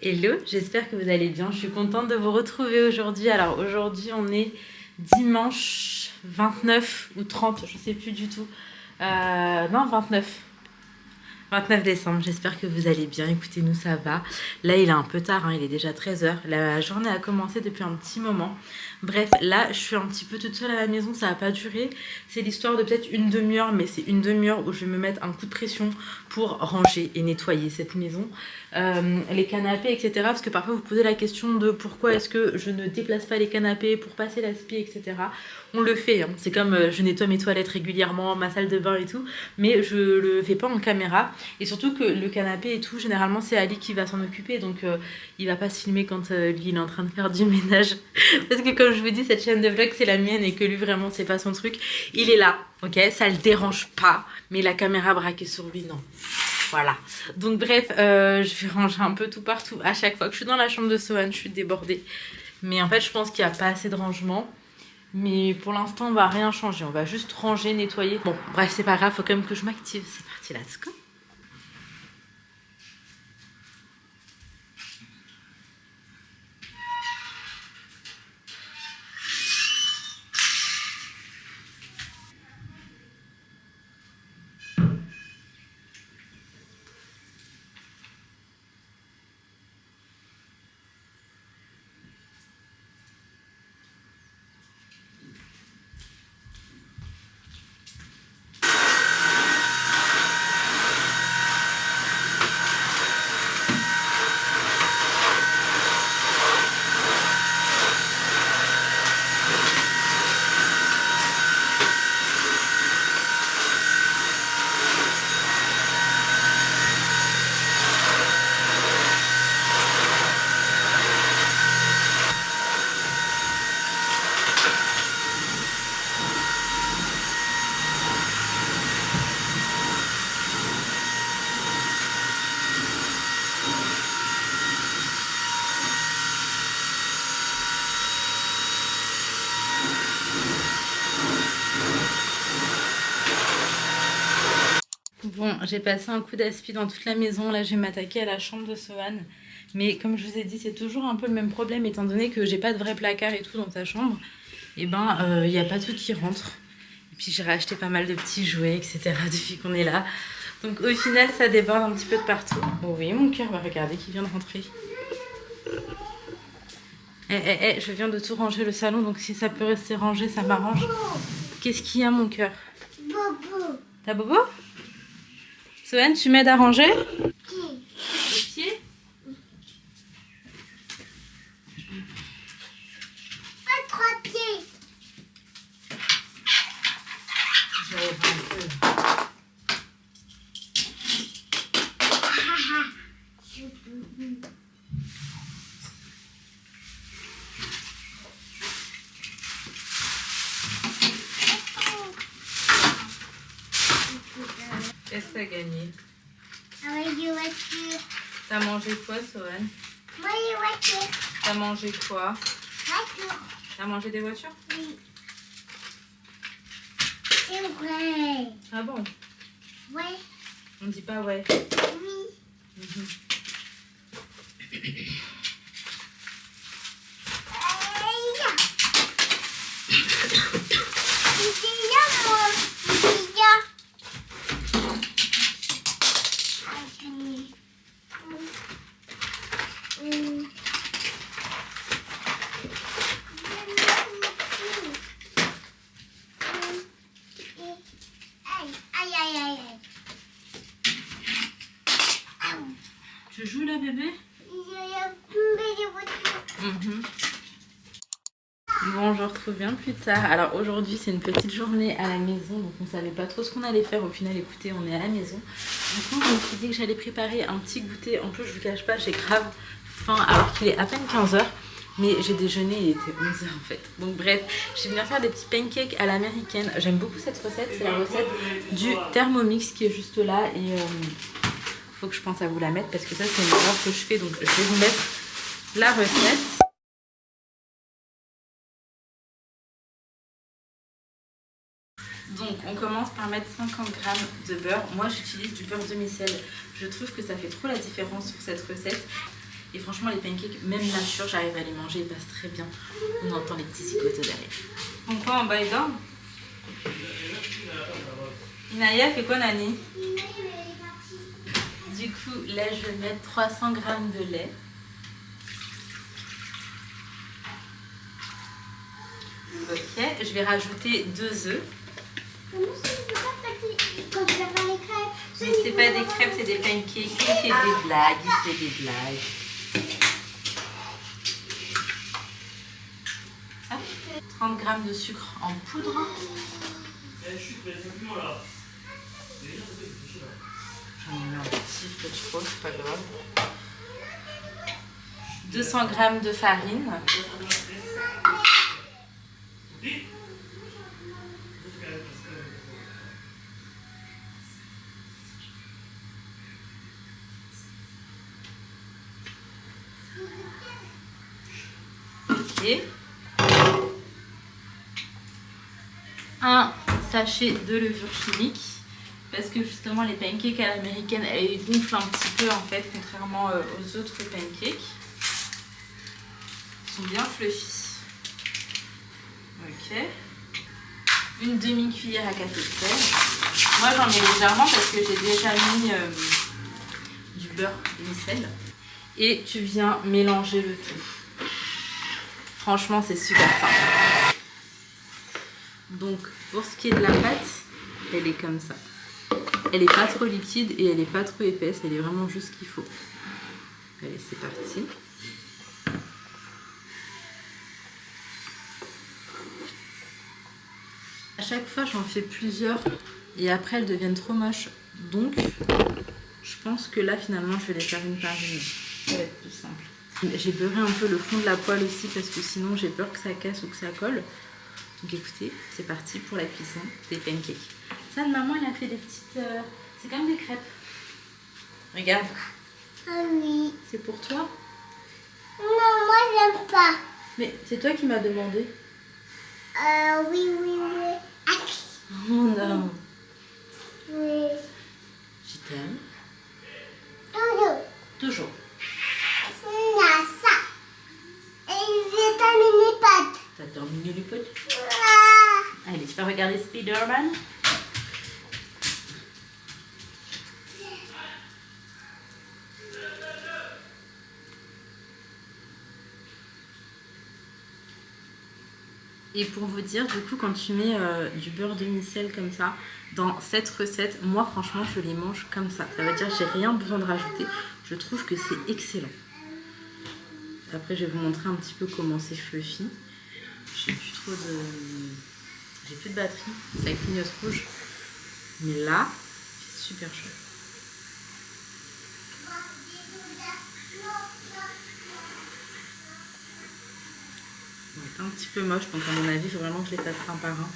Hello, j'espère que vous allez bien. Je suis contente de vous retrouver aujourd'hui. Alors aujourd'hui on est dimanche 29 ou 30, je sais plus du tout. Non, 29 décembre, j'espère que vous allez bien. Écoutez, nous ça va. Là il est un peu tard, hein, il est déjà 13h. La journée a commencé depuis un petit moment. Bref, là je suis un petit peu toute seule à la maison, ça va pas durer. C'est l'histoire de peut-être une demi-heure, mais c'est une demi-heure où je vais me mettre un coup de pression pour ranger et nettoyer cette maison. Les canapés, etc. Parce que parfois vous posez la question de pourquoi est-ce que je ne déplace pas les canapés pour passer l'aspi, etc. On le fait, hein. C'est comme je nettoie mes toilettes régulièrement, ma salle de bain et tout, mais je le fais pas en caméra. Et surtout que le canapé et tout, généralement c'est Ali qui va s'en occuper, donc il va pas se filmer quand lui il est en train de faire du ménage. Parce que comme je vous dis, cette chaîne de vlog c'est la mienne et que lui vraiment c'est pas son truc. Il est là, ok, ça le dérange pas, mais la caméra braquée sur lui, non. Voilà. Donc bref, je vais ranger un peu tout partout. À chaque fois que je suis dans la chambre de Sohan, je suis débordée. Mais en fait, je pense qu'il n'y a pas assez de rangement. Mais pour l'instant, on va rien changer. On va juste ranger, nettoyer. Bon, bref, c'est pas grave, faut quand même que je m'active. C'est parti, let's go. Bon, j'ai passé un coup d'aspi dans toute la maison. Là, je vais m'attaquer à la chambre de Sohan. Mais comme je vous ai dit, c'est toujours un peu le même problème, étant donné que j'ai pas de vrai placard et tout dans sa chambre. Et ben, il n'y a pas tout qui rentre. Et puis j'ai racheté pas mal de petits jouets, etc. depuis qu'on est là. Donc au final, ça déborde un petit peu de partout. Oh oui, mon cœur, va regarder qui vient de rentrer. Je viens de tout ranger le salon, donc si ça peut rester rangé, ça m'arrange. Qu'est-ce qu'il y a, mon cœur? Bobo. T'as bobo? Sohan, tu m'aides à ranger? Qui? Le pied? Pas trois pieds. Je reviens un peu. Qu'est-ce que t'as gagné? Avec une voiture. T'as mangé quoi, Sohan? Moi, une voiture. T'as mangé quoi? Voiture. T'as mangé des voitures? Oui. C'est vrai. Ah bon? Ouais. On dit pas ouais. Oui. Mhm. Tu joues là, bébé? Mhm. Bon, je retrouve bien plus tard. Alors aujourd'hui, c'est une petite journée à la maison, donc on ne savait pas trop ce qu'on allait faire. Au final, écoutez, on est à la maison. Du coup, je me suis dit que j'allais préparer un petit goûter. En plus, je vous cache pas, j'ai grave faim alors qu'il est à peine 15h. Mais j'ai déjeuné, il était 11h en fait. Donc bref, je vais venir faire des petits pancakes à l'américaine. J'aime beaucoup cette recette, c'est la recette du Thermomix qui est juste là. Et faut que je pense à vous la mettre parce que ça c'est une erreur que je fais. Donc je vais vous mettre la recette. Donc on commence par mettre 50 g de beurre. Moi j'utilise du beurre demi-sel. Je trouve que ça fait trop la différence sur cette recette. Et franchement, les pancakes, même nature, j'arrive à les manger, ils passent très bien. On entend les petits zigotos derrière. Donc quoi, en bas, il dort? Inaya fait quoi, Nani? Du coup, là, je vais mettre 300 g de lait. Ok, je vais rajouter 2 œufs. Quand tu vas faire les crêpes. Mais c'est pas des crêpes, c'est des pancakes. Il fait des blagues, il fait des blagues. Hop. 30 g de sucre en poudre. J'en ai mis un petit peu trop, c'est pas grave. 200 g de farine. Ok. Un sachet de levure chimique. Parce que justement les pancakes à l'américaine, elles gonflent un petit peu en fait, contrairement aux autres pancakes. Ils sont bien fluffy. Ok. Une demi-cuillère à café de sel. Moi j'en mets légèrement parce que j'ai déjà mis du beurre demi-sel. Et tu viens mélanger le tout. Franchement c'est super simple. Donc pour ce qui est de la pâte, elle est comme ça. Elle est pas trop liquide et elle est pas trop épaisse, elle est vraiment juste ce qu'il faut. Allez, c'est parti. À chaque fois, j'en fais plusieurs et après elles deviennent trop moches. Donc, je pense que là, finalement, je vais les faire une par une. Ça va être plus simple. J'ai beurré un peu le fond de la poêle aussi parce que sinon, j'ai peur que ça casse ou que ça colle. Donc écoutez, c'est parti pour la cuisson des pancakes. Ça, maman, elle a fait des petites... C'est comme des crêpes. Regarde. Ah oui. C'est pour toi? Non, moi j'aime pas. Mais c'est toi qui m'as demandé. Oui, oui, oui. Ah, Oh non. oui. Je t'aime. Toujours. Toujours. Là, ça. Et j'ai terminé pâte. T'as terminé les potes? Ah. Allez, tu vas regarder Spider-Man. Et pour vous dire, du coup, quand tu mets du beurre demi-sel comme ça, dans cette recette, moi, franchement, je les mange comme ça. Ça veut dire que j'ai rien besoin de rajouter. Je trouve que c'est excellent. Après, je vais vous montrer un petit peu comment c'est fluffy. J'ai plus de batterie. Ça clignote rouge. Mais là, c'est super chaud. C'est un petit peu moche, donc à mon avis, il faut vraiment que je les fasse un par un.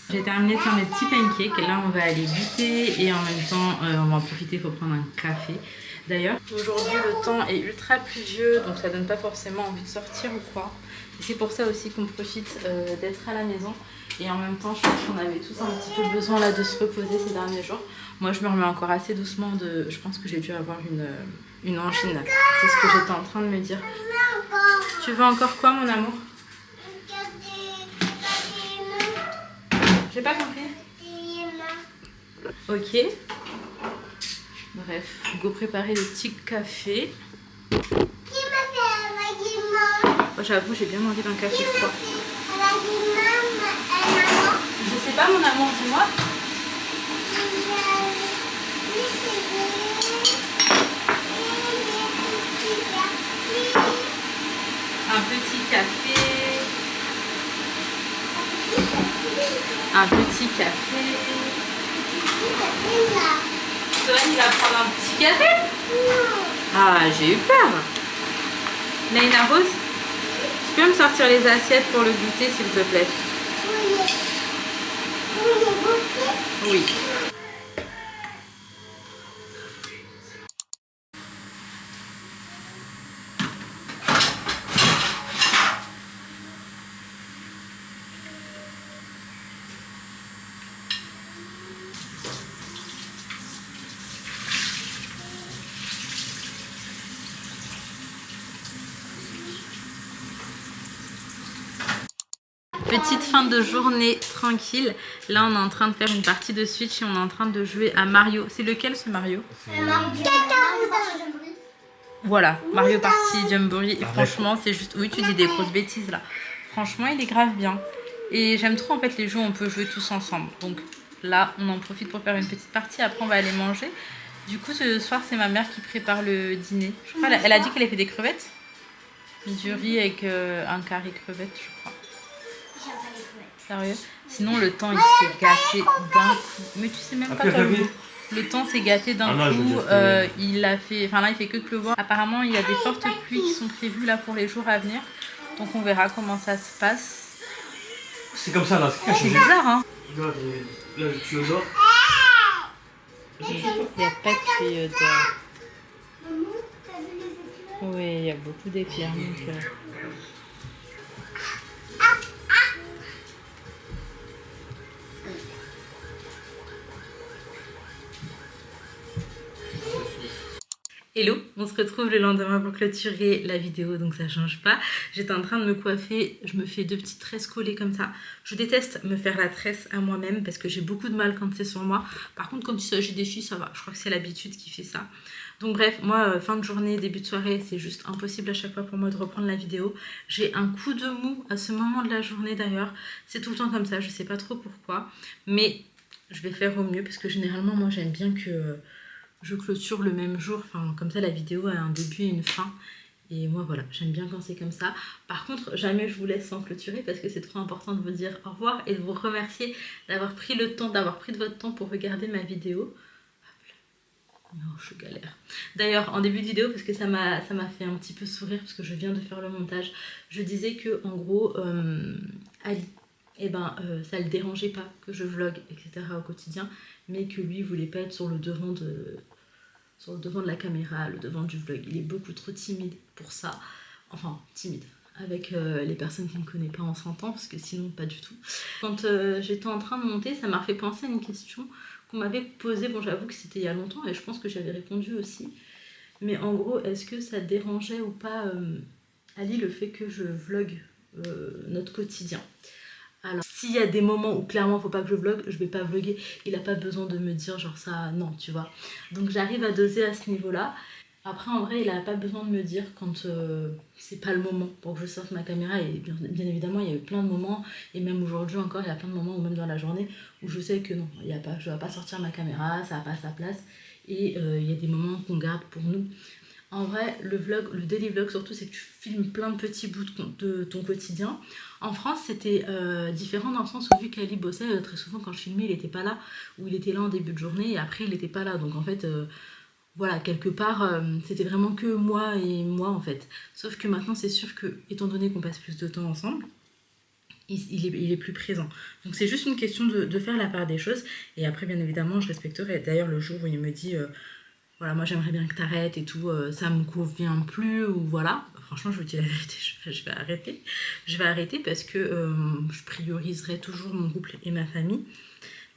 J'ai terminé de faire mes petits pancakes. Là, on va aller goûter et en même temps, on va en profiter pour prendre un café. D'ailleurs, aujourd'hui, le temps est ultra pluvieux, donc ça donne pas forcément envie de sortir ou quoi. Et c'est pour ça aussi qu'on profite d'être à la maison. Et en même temps, je pense qu'on avait tous un petit peu besoin là de se reposer ces derniers jours. Moi, je me remets encore assez doucement de... Je pense que j'ai dû avoir une angine. C'est ce que j'étais en train de me dire. Tu veux encore quoi, mon amour? J'ai pas compris. Ok. Bref, go préparer le petit café. Qui m'a fait maman? Moi, j'avoue, j'ai bien envie d'un café froid. Maman. Je sais pas, mon amour, dis-moi. Un petit café. Un petit café. Sohan, il va prendre un petit café? Ah, j'ai eu peur. Naina Rose, tu peux me sortir les assiettes pour le goûter, s'il te plaît? Oui. petite fin de journée tranquille. Là, on est en train de faire une partie de Switch et on est en train de jouer à Mario. C'est lequel ce Mario? Voilà, Mario Party Jamboree. Et franchement, c'est juste... Oui, tu dis des grosses bêtises là. Franchement, il est grave bien. Et j'aime trop en fait les jeux où on peut jouer tous ensemble. Donc là, on en profite pour faire une petite partie. Après, on va aller manger. Du coup, ce soir, c'est ma mère qui prépare le dîner. Je crois, elle a dit qu'elle avait fait des crevettes. Du riz avec un carré crevette, je crois. Sérieux? Sinon, le temps, il s'est gâté d'un coup. Mais tu sais même pas toi, le temps s'est gâté d'un coup. Il a fait... Enfin là, il fait que de pleuvoir. Apparemment, il y a des fortes pluies qui sont prévues là pour les jours à venir. Donc on verra comment ça se passe. C'est comme ça là, C'est bizarre, hein? Là, le tuyau d'or. Il n'y a pas de tuyau d'or. Oui, il y a beaucoup d'éclairs. Hello, on se retrouve le lendemain pour clôturer la vidéo, donc ça change pas. J'étais en train de me coiffer, je me fais 2 petites tresses collées comme ça. Je déteste me faire la tresse à moi-même parce que j'ai beaucoup de mal quand c'est sur moi. Par contre, quand il s'agit des filles, ça va. Je crois que c'est l'habitude qui fait ça. Donc bref, moi, fin de journée, début de soirée, c'est juste impossible à chaque fois pour moi de reprendre la vidéo. J'ai un coup de mou à ce moment de la journée d'ailleurs. C'est tout le temps comme ça, je sais pas trop pourquoi. Mais je vais faire au mieux parce que généralement, moi, j'aime bien que... je clôture le même jour, enfin comme ça la vidéo a un début et une fin. Et moi voilà, j'aime bien quand c'est comme ça. Par contre, jamais je vous laisse sans clôturer parce que c'est trop important de vous dire au revoir et de vous remercier d'avoir pris le temps, d'avoir pris de votre temps pour regarder ma vidéo. Non, je galère. D'ailleurs, en début de vidéo, parce que ça m'a fait un petit peu sourire parce que je viens de faire le montage, je disais que en gros, Ali, ça le dérangeait pas que je vlogue, etc. au quotidien, mais que lui voulait pas être sur le devant de la caméra, le devant du vlog. Il est beaucoup trop timide pour ça. Enfin, timide. Avec les personnes qui ne connaissent pas, on s'entend, parce que sinon, pas du tout. Quand j'étais en train de monter, ça m'a fait penser à une question qu'on m'avait posée. Bon, j'avoue que c'était il y a longtemps, et je pense que j'avais répondu aussi. Mais en gros, est-ce que ça dérangeait ou pas Ali, le fait que je vlogue notre quotidien? Alors, s'il y a des moments où clairement faut pas que je vlogue, je vais pas vlogger. Il a pas besoin de me dire genre ça, non, tu vois. Donc j'arrive à doser à ce niveau-là. Après, en vrai, il a pas besoin de me dire quand c'est pas le moment pour que je sorte ma caméra. Et bien évidemment, il y a eu plein de moments, et même aujourd'hui encore, il y a plein de moments, ou même dans la journée, où je sais que non, je vais pas sortir ma caméra, ça a pas sa place. Et il y a des moments qu'on garde pour nous. En vrai, le vlog, le daily vlog surtout, c'est que tu filmes plein de petits bouts de ton quotidien. En France, c'était différent dans le sens où vu qu'Ali bossait, très souvent quand je filmais, il n'était pas là. Ou il était là en début de journée et après, il n'était pas là. Donc en fait, voilà, quelque part, c'était vraiment que moi et moi en fait. Sauf que maintenant, c'est sûr que, étant donné qu'on passe plus de temps ensemble, il est plus présent. Donc c'est juste une question de faire la part des choses. Et après, bien évidemment, je respecterai. D'ailleurs, le jour où il me dit... voilà, moi j'aimerais bien que tu arrêtes et tout, ça me convient plus, ou voilà. Franchement, je vous dis la vérité, je vais arrêter. Je vais arrêter parce que je prioriserai toujours mon couple et ma famille.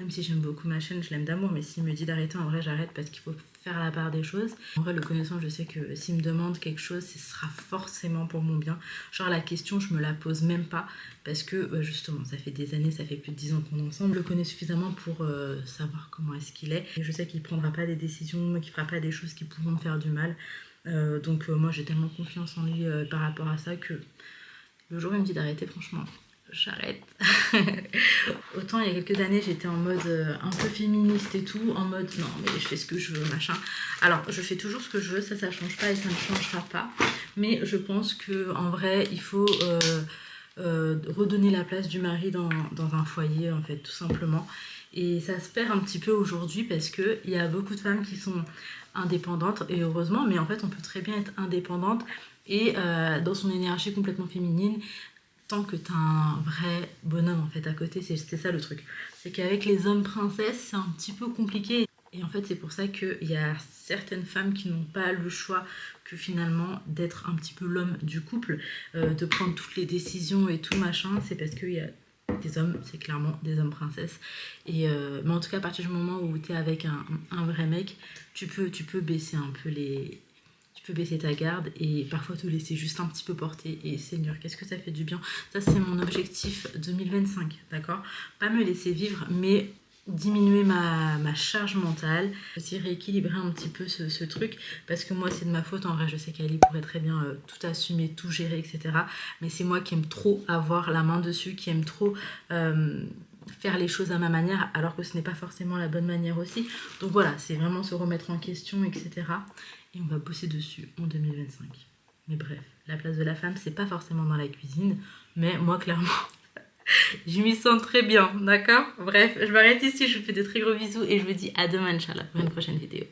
Même si j'aime beaucoup ma chaîne, je l'aime d'amour, mais s'il me dit d'arrêter, en vrai, j'arrête parce qu'il faut faire la part des choses. En vrai, le connaissant, je sais que s'il me demande quelque chose, ce sera forcément pour mon bien. Genre, la question, je me la pose même pas parce que, justement, ça fait des années, ça fait plus de 10 ans qu'on est ensemble. Je le connais suffisamment pour savoir comment est-ce qu'il est. Et je sais qu'il prendra pas des décisions, qu'il fera pas des choses qui pourront me faire du mal. Donc, moi, j'ai tellement confiance en lui par rapport à ça que le jour où il me dit d'arrêter, franchement... j'arrête. Autant il y a quelques années j'étais en mode un peu féministe et tout, en mode non mais je fais ce que je veux machin. Alors je fais toujours ce que je veux, ça change pas et ça ne changera pas, mais je pense que en vrai il faut redonner la place du mari dans un foyer en fait, tout simplement. Et ça se perd un petit peu aujourd'hui parce que il y a beaucoup de femmes qui sont indépendantes, et heureusement, mais en fait on peut très bien être indépendante et dans son énergie complètement féminine, tant que t'as un vrai bonhomme en fait à côté. C'est ça le truc, c'est qu'avec les hommes princesses c'est un petit peu compliqué, et en fait c'est pour ça qu'il y a certaines femmes qui n'ont pas le choix que finalement d'être un petit peu l'homme du couple, de prendre toutes les décisions et tout machin. C'est parce qu'il y a des hommes, c'est clairement des hommes princesses, et mais en tout cas à partir du moment où t'es avec un vrai mec, tu peux baisser un peu peux baisser ta garde et parfois te laisser juste un petit peu porter. Et Seigneur, qu'est-ce que ça fait du bien. Ça, c'est mon objectif 2025, d'accord? Pas me laisser vivre, mais diminuer ma charge mentale, aussi rééquilibrer un petit peu ce truc, parce que moi c'est de ma faute. En vrai, je sais qu'Ali pourrait très bien tout assumer, tout gérer, etc. Mais c'est moi qui aime trop avoir la main dessus, qui aime trop faire les choses à ma manière, alors que ce n'est pas forcément la bonne manière aussi. Donc voilà, c'est vraiment se remettre en question, etc. Et on va bosser dessus en 2025. Mais bref, la place de la femme, c'est pas forcément dans la cuisine, mais moi clairement je m'y sens très bien, d'accord? Bref, je m'arrête ici, je vous fais de très gros bisous et je vous dis à demain, Inch'Allah, pour une prochaine vidéo.